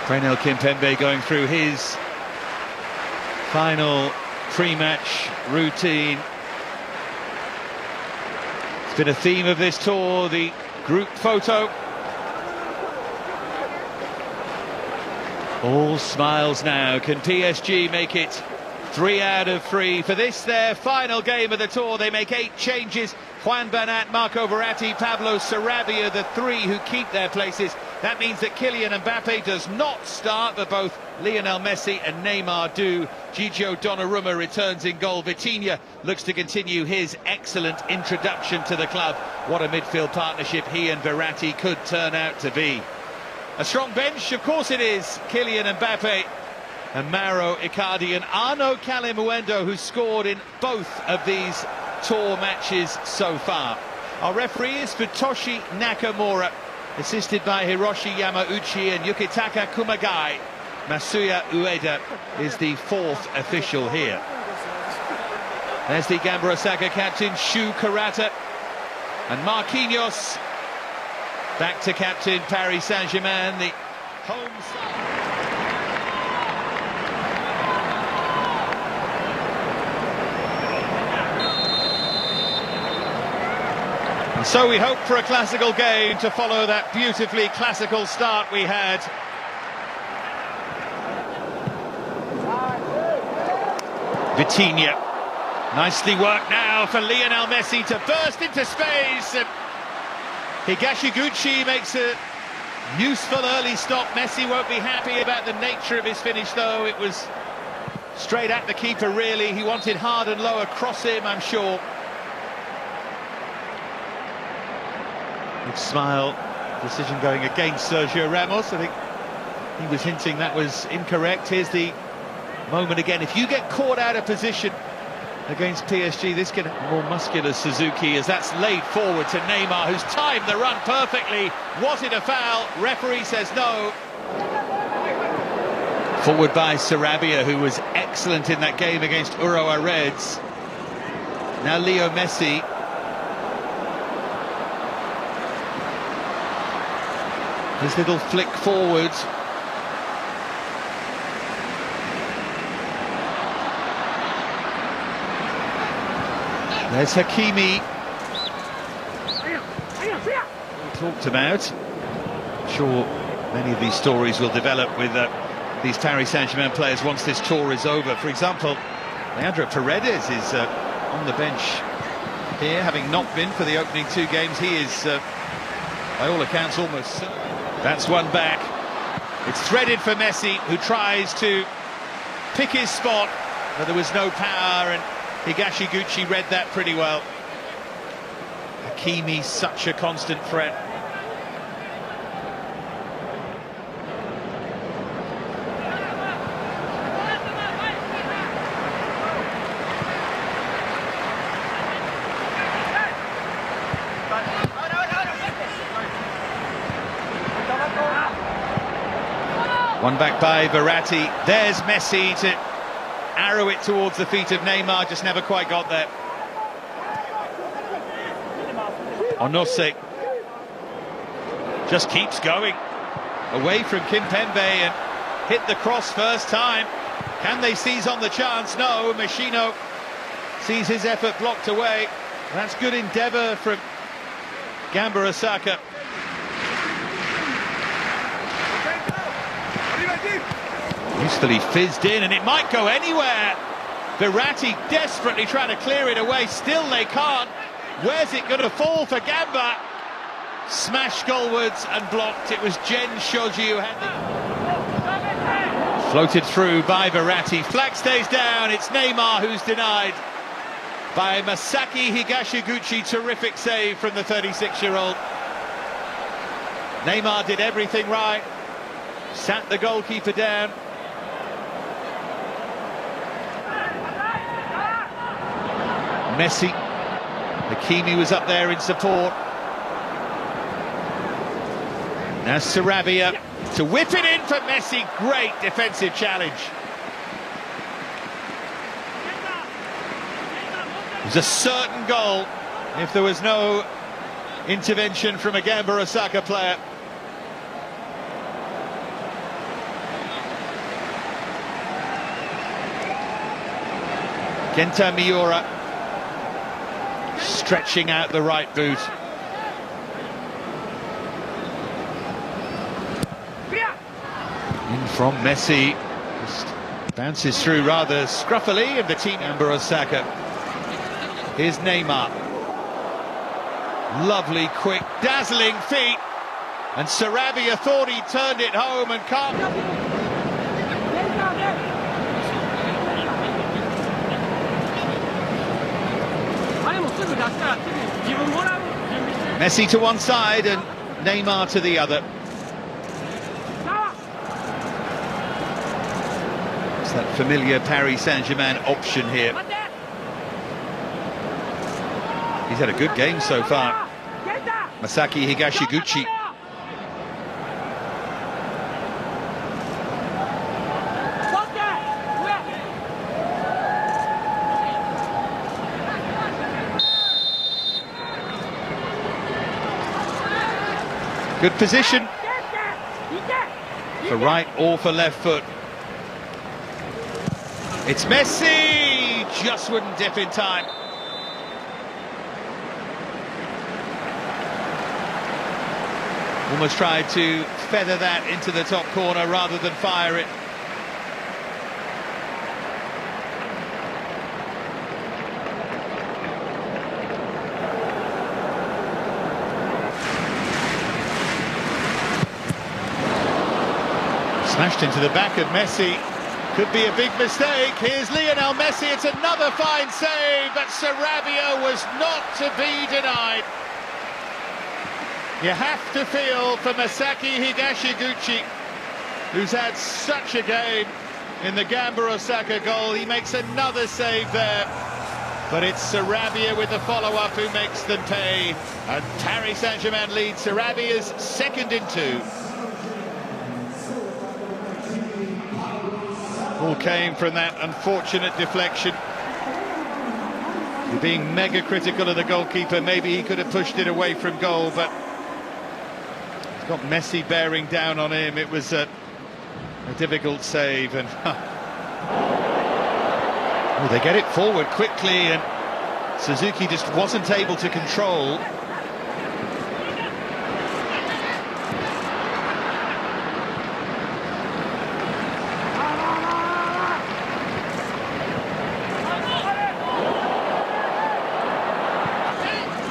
Freindly Kimpembe going through his final pre-match routine. It's been a theme of this tour, the group photo. All smiles now. Can PSG make it 3 out of 3 for this, their final game of the tour? They make 8 changes. Juan Bernat, Marco Verratti, Pablo Sarabia, the 3 who keep their places. That means that Kylian Mbappe does not start, but both Lionel Messi and Neymar do. Gigio Donnarumma returns in goal. Vitinha looks to continue his excellent introduction to the club. What a midfield partnership he and Verratti could turn out to be. A strong bench, of course it is. Kylian Mbappe and Mauro Icardi and Arnaud Kalimuendo, who scored in both of these tour matches so far. Our referee is Futoshi Nakamura, assisted by Hiroshi Yamauchi and Yukitaka Kumagai. Masuya Ueda is the 4th official here. There's the Gamba Osaka captain, Shu Karata, and Marquinhos back to captain Paris Saint-Germain, the home side. So we hope for a classical game to follow that beautifully classical start we had. Vitinha, nicely worked now for Lionel Messi to burst into space. And Higashiguchi makes a useful early stop. Messi won't be happy about the nature of his finish, though. It was straight at the keeper, really. He wanted hard and low across him, I'm sure. Big smile. Decision going against Sergio Ramos. I think he was hinting that was incorrect. Here's the moment again. If you get caught out of position against PSG, this can more muscular Suzuki, as that's laid forward to Neymar, who's timed the run perfectly. Was it a foul? Referee says no. Forward by Sarabia, who was excellent in that game against Urawa Reds. Now Leo Messi. His little flick forward. There's Hakimi. We talked about. I'm sure many of these stories will develop with these Paris Saint-Germain players once this tour is over. For example, Leandro Paredes is on the bench here, having not been for the opening 2 games. He is, by all accounts, almost certain. That's one back. It's threaded for Messi, who tries to pick his spot, but there was no power, and Higashiguchi read that pretty well. Hakimi, such a constant threat. One back by Verratti. There's Messi to arrow it towards the feet of Neymar, just never quite got there. Onose just keeps going away from Kimpembe and hit the cross first time. Can they seize on the chance? No. Machino sees his effort blocked away. That's good endeavour from Gamba Osaka. Usefully fizzed in, and it might go anywhere. Verratti desperately trying to clear it away. Still they can't. Where's it going to fall for Gamba? Smashed goalwards and blocked. It was Gen Shoji who had it. Floated through by Verratti. Flag stays down. It's Neymar who's denied by Masaki Higashiguchi. Terrific save from the 36-year-old. Neymar did everything right. Sat the goalkeeper down. Messi. Hakimi was up there in support. Now Sarabia to whip it in for Messi. Great defensive challenge. It was a certain goal if there was no intervention from a Gamba Osaka player. Kenta Miura stretching out the right boot. In from Messi, just bounces through rather scruffily of the team. Gamba Osaka. Here's Neymar. Lovely, quick, dazzling feet. And Sarabia thought he turned it home and can't. Messi to one side and Neymar to the other. It's that familiar Paris Saint-Germain option here. He's had a good game so far. Masaki Higashiguchi. Good position for right or for left foot. It's Messi, just wouldn't dip in time. Almost tried to feather that into the top corner rather than fire it. Smashed into the back of Messi. Could be a big mistake. Here's Lionel Messi. It's another fine save, but Sarabia was not to be denied. You have to feel for Masaki Higashiguchi, who's had such a game in the Gamba Osaka goal. He makes another save there. But it's Sarabia with the follow-up who makes them pay. And Paris Saint-Germain leads. Sarabia's second in two. All came from that unfortunate deflection. You're being mega critical of the goalkeeper. Maybe he could have pushed it away from goal, but he's got Messi bearing down on him. It was a difficult save, and oh, they get it forward quickly, and Suzuki just wasn't able to control.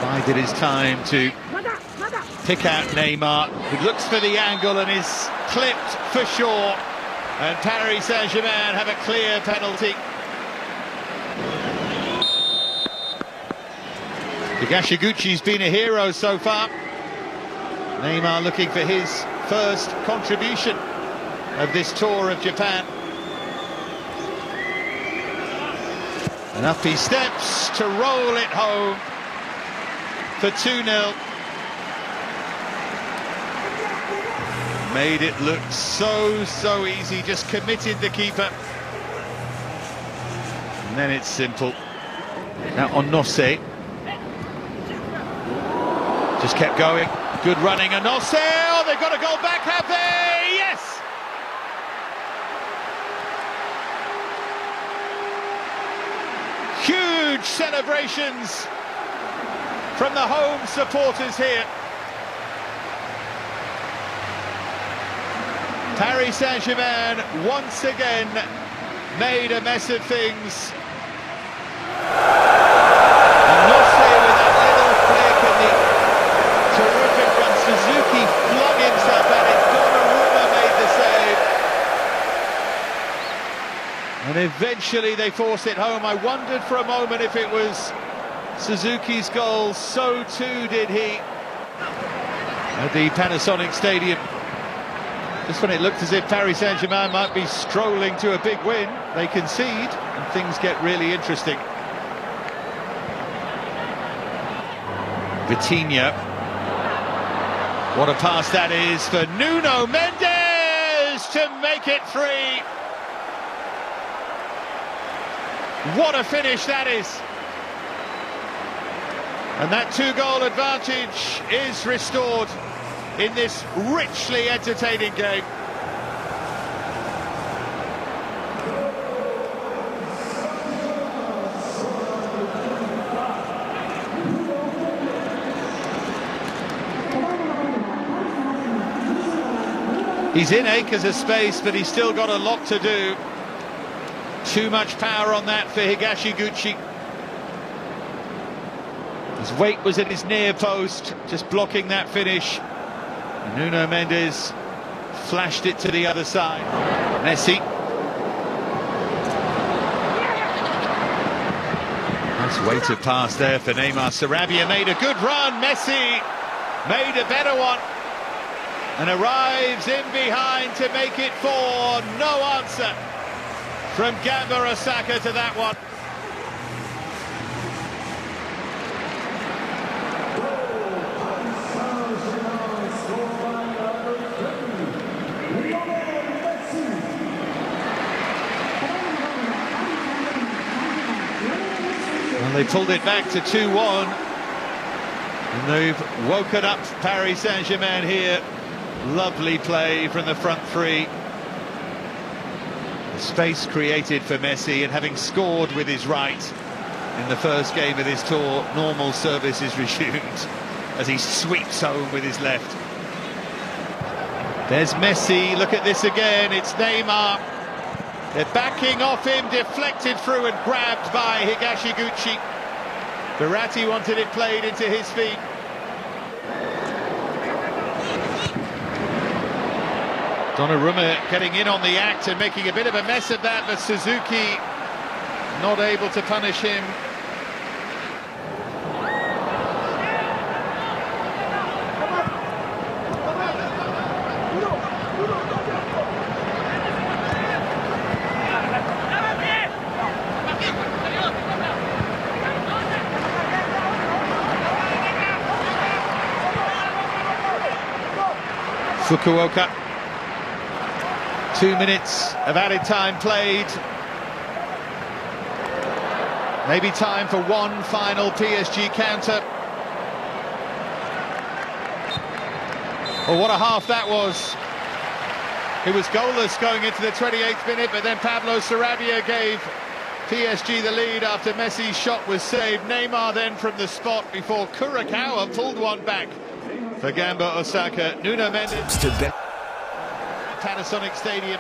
Bided his time to pick out Neymar, who looks for the angle and is clipped for sure. And Paris Saint-Germain have a clear penalty. Higashiguchi's been a hero so far. Neymar looking for his first contribution of this tour of Japan. And up he steps to roll it home for 2-0. Made it look so easy, just committed the keeper. And then it's simple. Now Onose. Just kept going. Good running, Onose. Oh, they've got a goal back, have they? Yes! Huge celebrations from the home supporters here. Paris Saint-Germain once again made a mess of things. Onose with that little flick and the terrific one. Suzuki flung himself at it. Donnarumma made the save. And eventually they force it home. I wondered for a moment if it was Suzuki's goal. So too did he at the Panasonic Stadium. Just when it looked as if Paris Saint-Germain might be strolling to a big win, they concede and things get really interesting. Vitinha. What a pass that is for Nuno Mendes to make it 3. What a finish that is. And that 2-goal advantage is restored in this richly entertaining game. He's in acres of space, but he's still got a lot to do. Too much power on that for Higashiguchi. His weight was at his near post, just blocking that finish. And Nuno Mendes flashed it to the other side. Messi. Nice weighted pass there for Neymar. Sarabia made a good run. Messi made a better one and arrives in behind to make it 4. No answer from Gamba Osaka to that one. Well, they pulled it back to 2-1, and they've woken up Paris Saint-Germain here. Lovely play from the front three. The space created for Messi, and having scored with his right in the first game of this tour, normal service is resumed as he sweeps home with his left. There's Messi, look at this again, it's Neymar. They're backing off him, deflected through and grabbed by Higashiguchi. Verratti wanted it played into his feet. Donnarumma getting in on the act and making a bit of a mess of that, but Suzuki not able to punish him. Fukuoka. 2 minutes of added time played. Maybe time for one final PSG counter. Oh, what a half that was. It was goalless going into the 28th minute, but then Pablo Sarabia gave PSG the lead after Messi's shot was saved. Neymar then from the spot before Kurakawa pulled one back for Gamba Osaka. Nuno Mendes to Panasonic Stadium.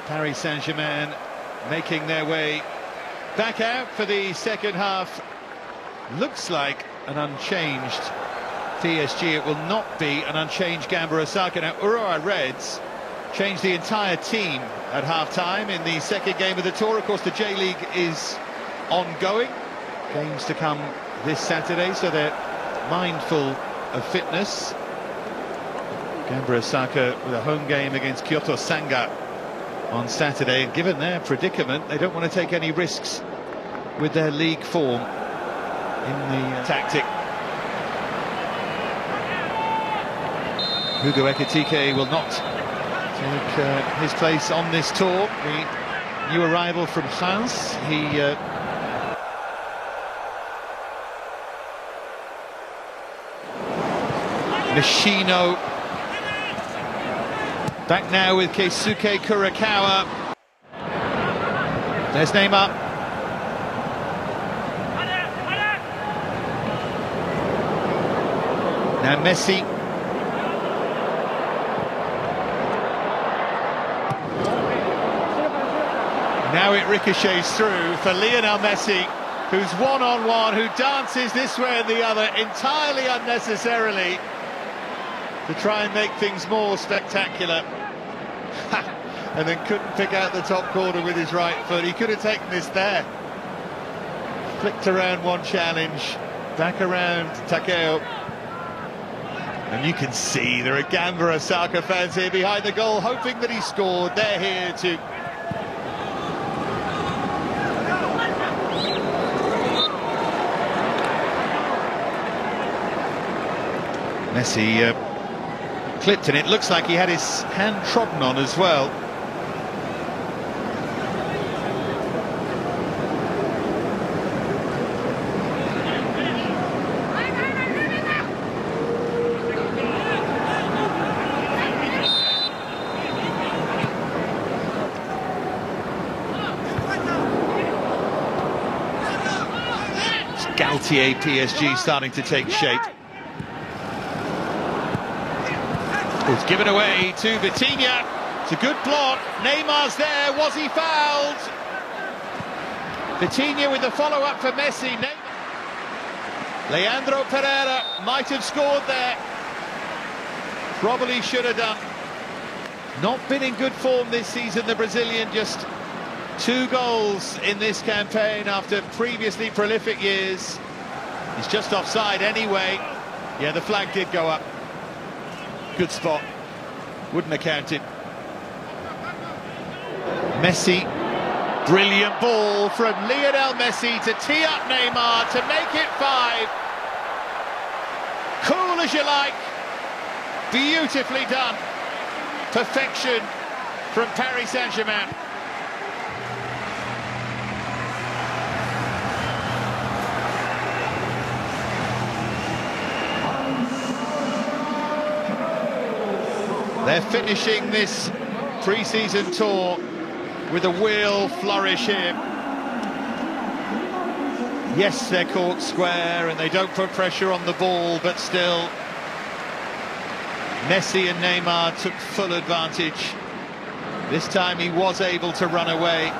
Paris Saint-Germain making their way back out for the second half. Looks like an unchanged PSG. It will not be an unchanged Gamba Osaka. Now, Uruguay Reds changed the entire team at half-time in the second game of the tour. Of course, the J-League is ongoing. Games to come this Saturday, so they're mindful of fitness. Gamba Osaka with a home game against Kyoto Sanga on Saturday, and given their predicament, they don't want to take any risks with their league form in the tactic. Hugo Ekitike will not take his place on this tour. The new arrival from France. He Nishino back now with Keisuke Kurakawa. There's Neymar. Now Messi. Now it ricochets through for Lionel Messi, who's one-on-one, who dances this way and the other entirely unnecessarily to try and make things more spectacular. And then couldn't pick out the top corner with his right foot. He could have taken this there. Flicked around one challenge, back around Takeo. And you can see there are Gamba Osaka fans here behind the goal, hoping that he scored. They're here to Messi clipped, and it looks like he had his hand trodden on as well. It's Galtier PSG starting to take shape. It's given away to Vitinha. It's a good block. Neymar's there. Was he fouled? Vitinha with the follow-up for Messi. Leandro Pereira might have scored there. Probably should have done. Not been in good form this season, the Brazilian. Just 2 goals in this campaign after previously prolific years. He's just offside anyway. Yeah, the flag did go up. Good spot. Wouldn't have counted. Messi. Brilliant ball from Lionel Messi to tee up Neymar to make it 5. Cool as you like. Beautifully done. Perfection from Paris Saint-Germain. They're finishing this pre-season tour with a real flourish here. Yes, they're caught square and they don't put pressure on the ball, but still Messi and Neymar took full advantage. This time he was able to run away.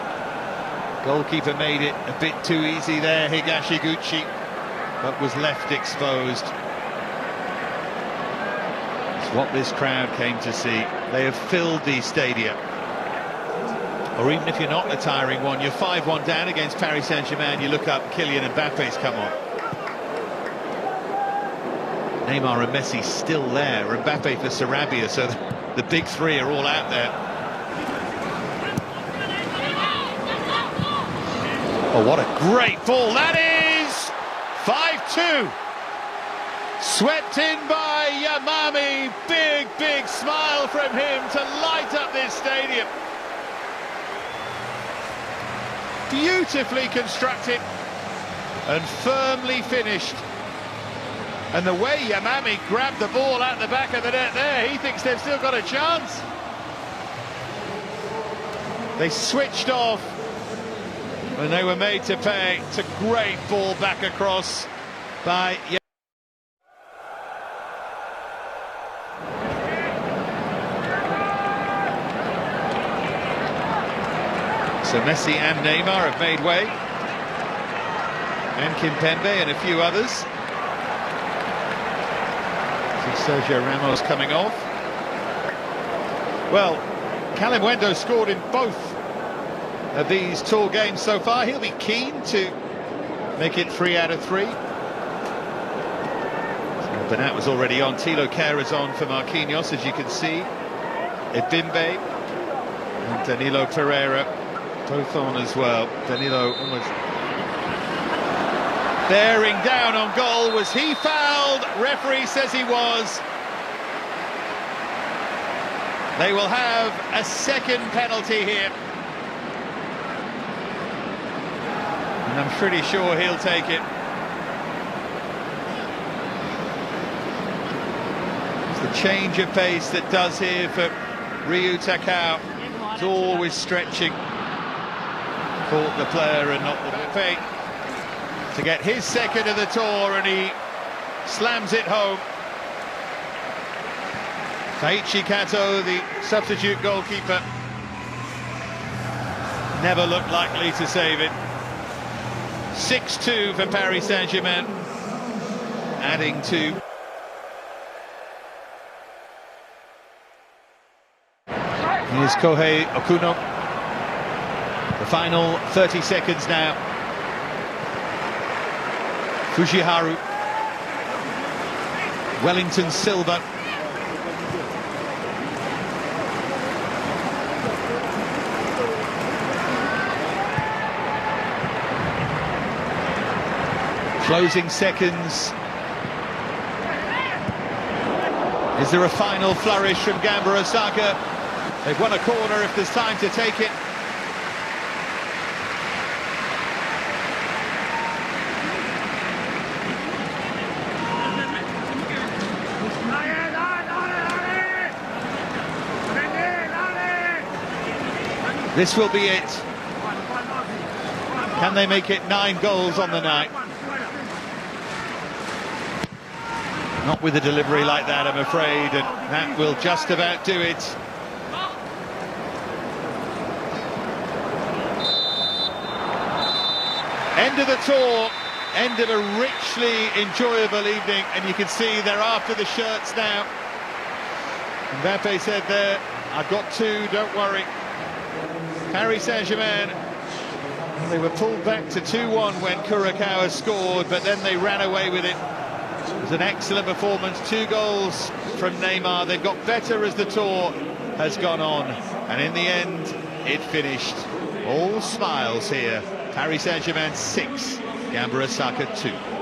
Goalkeeper made it a bit too easy there, Higashiguchi, but was left exposed. It's what this crowd came to see. They have filled the stadium. Or even if you're not the tiring one, you're 5-1 down against Paris Saint-Germain, you look up, Kylian Mbappe's come on. Neymar and Messi still there, Mbappe for Sarabia, so the big 3 are all out there. Oh, what a great ball that is! 5-2! Swept in by Yamami. Big smile from him to light up this stadium. Beautifully constructed and firmly finished. And the way Yamami grabbed the ball out the back of the net there, he thinks they've still got a chance. They switched off and they were made to pay. It's a great ball back across by Yamami. So Messi and Neymar have made way, and Kimpembe and a few others. See Sergio Ramos coming off. Well, Kalimwendo scored in both of these tour games so far. He'll be keen to make it 3 out of 3. So Bernat was already on. Thilo Kehrer on for Marquinhos, as you can see. Ebimbe and Danilo Pereira both on as well. Danilo almost bearing down on goal. Was he fouled? Referee says he was. They will have a second penalty here. And I'm pretty sure he'll take it. It's the change of pace that does here for Ryu Takao. It's always stretching. Caught the player and not the fake to get his second of the tour, and he slams it home. Taichi Kato, the substitute goalkeeper, never looked likely to save it. 6-2 for Paris Saint-Germain, adding to. Here's Kohei Okuno. The final 30 seconds now. Fujiharu. Wellington Silva. Closing seconds. Is there a final flourish from Gamba Osaka? They've won a corner if there's time to take it. This will be it. Can they make it 9 goals on the night? Not with a delivery like that, I'm afraid, and that will just about do it. End of the tour, end of a richly enjoyable evening, and you can see they're after the shirts now. Mbappe said there, I've got two, don't worry. Paris Saint-Germain, they were pulled back to 2-1 when Kurakawa scored, but then they ran away with it. It was an excellent performance, 2 goals from Neymar. They've got better as the tour has gone on, and in the end, it finished. All smiles here. Paris Saint-Germain 6, Gamba Osaka 2.